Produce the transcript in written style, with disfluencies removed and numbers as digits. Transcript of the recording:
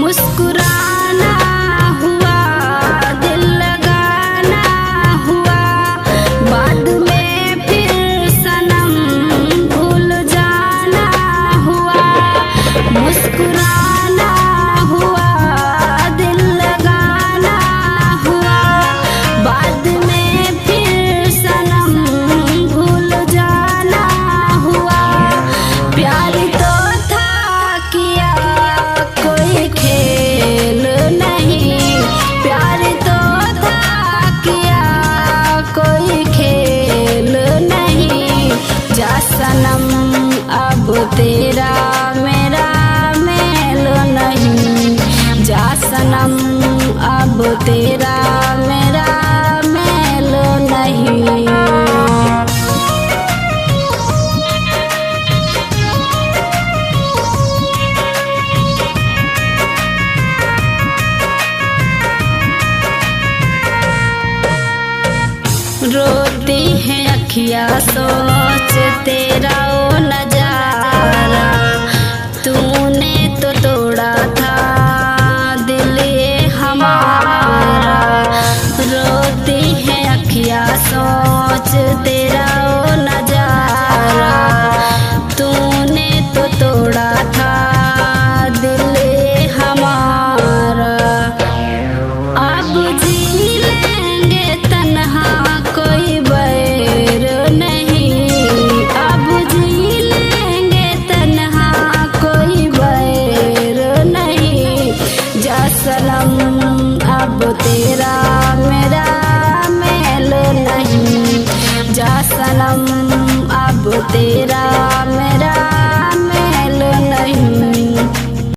मुस्कुराना हुआ, दिल लगाना हुआ, बाद में फिर सनम भूल जाना हुआ। मुस्कुराना हुआ, दिल लगाना हुआ, बाद में फिर सनम भूल जाना हुआ। प्यार तो था किया कोई खेल नहीं, प्यार तो था किया कोई खेल नहीं। जा सनम अब तेरा मेरा मेल नहीं, जा सनम अब तेरा मेरा मेल नहीं। रोती है अखियाँ सोच तेरा ओ नजारा, तूने तो तोड़ा था दिल ये हमारा। रोती है अखियाँ सोच तेरा ओ नजारा, तूने तो तोड़ा था दिल ये हमारा। अब जी लेंगे तन्हा कोई बैर नहीं, अब जी लेंगे तन्हा कोई बैर नहीं। जा सनम अब तेरा मेरा मेल नहीं, जा सनम